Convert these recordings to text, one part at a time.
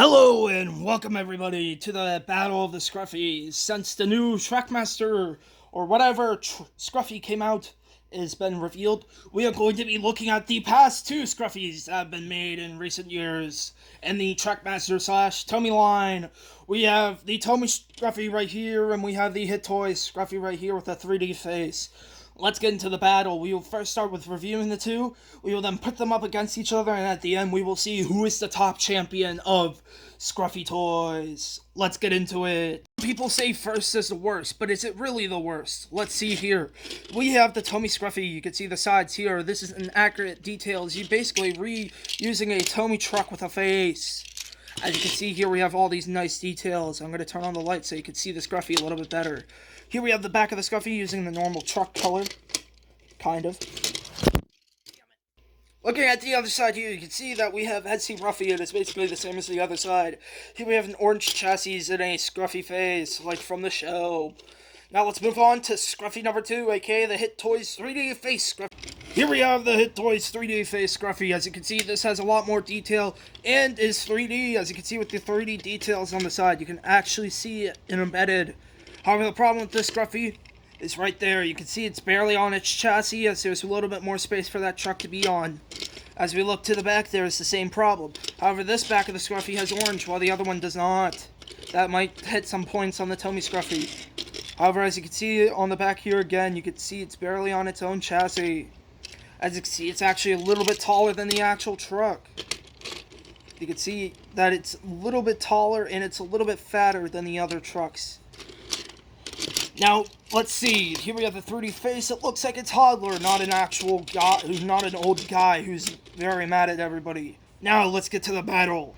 Hello and welcome everybody to the Battle of the Scruffies. Since the new Trackmaster or whatever Scruffy came out has been revealed, we are going to be looking at the past two Scruffies that have been made in recent years in the Trackmaster / Tomy line. We have the Tomy Scruffy right here, and we have the Hit Toys Scruffy right here with a 3D face. Let's get into the battle. We will first start with reviewing the two. We will then put them up against each other, and at the end we will see who is the top champion of Scruffy Toys. Let's get into it. People say first is the worst, but is it really the worst? Let's see here. We have the Tomy Scruffy. You can see the sides here. This is an accurate details. You basically reusing a Tomy truck with a face. As you can see here, we have all these nice details. I'm going to turn on the light so you can see the Scruffy a little bit better. Here we have the back of the Scruffy using the normal truck color. Kind of. Looking at the other side here, you can see that we have Head Ruffy. It is basically the same as the other side. Here we have an orange chassis and a Scruffy face, like from the show. Now let's move on to Scruffy number 2, aka the Hit Toys 3D face Scruffy. Here we have the Hit Toys 3D face Scruffy. As you can see, this has a lot more detail and is 3D. As you can see with the 3D details on the side, you can actually see it embedded. However, the problem with this Scruffy is right there. You can see it's barely on its chassis, as there's a little bit more space for that truck to be on. As we look to the back, there is the same problem. However, this back of the Scruffy has orange, while the other one does not. That might hit some points on the Tomy Scruffy. However, as you can see on the back here again, you can see it's barely on its own chassis. As you can see, it's actually a little bit taller than the actual truck. You can see that it's a little bit taller and it's a little bit fatter than the other trucks. Now, let's see. Here we have the 3D face. It looks like a toddler, not an actual guy, not an old guy who's very mad at everybody. Now, let's get to the battle.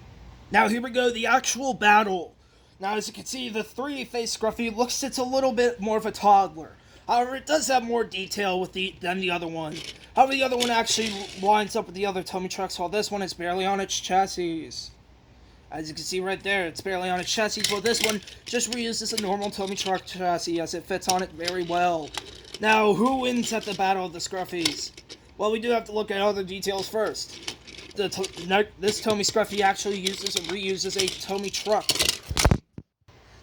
Now, here we go, the actual battle. Now, as you can see, the 3D face Scruffy looks it's a little bit more of a toddler. However, it does have more detail than the other one. However, the other one actually lines up with the other Tomy trucks, while this one is barely on its chassis. As you can see right there, it's barely on its chassis, while this one just reuses a normal Tomy truck chassis as it fits on it very well. Now, who wins at the Battle of the Scruffies? Well, we do have to look at other details first. This Tomy Scruffy actually reuses a Tomy truck.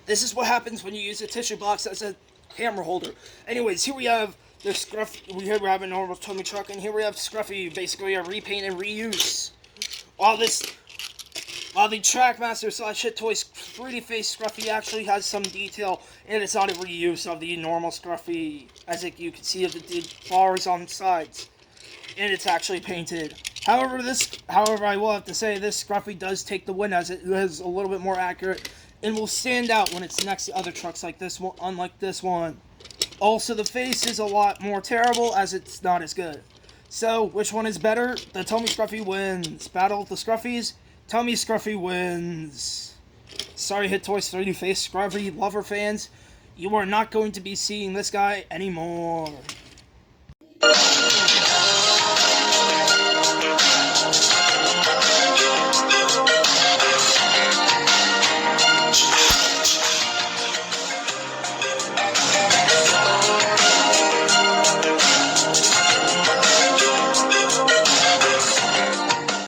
This is what happens when you use a tissue box as a camera holder. Anyways, here we have the Scruffy. Here we have a normal Tomy truck, and here we have Scruffy, basically a repaint and reuse. While the Trackmaster / Hit Toys 3D face Scruffy actually has some detail, and it's not a reuse of the normal Scruffy, as you can see the bars on the sides, and it's actually painted. However, I will have to say this Scruffy does take the win, as it is a little bit more accurate and will stand out when it's next to other trucks like this one, unlike this one. Also, the face is a lot more terrible, as it's not as good. So, which one is better? The Tomy Scruffy wins. Battle of the Scruffies. Tomy Scruffy wins. Sorry, Hit Toys 3D face Scruffy lover fans. You are not going to be seeing this guy anymore.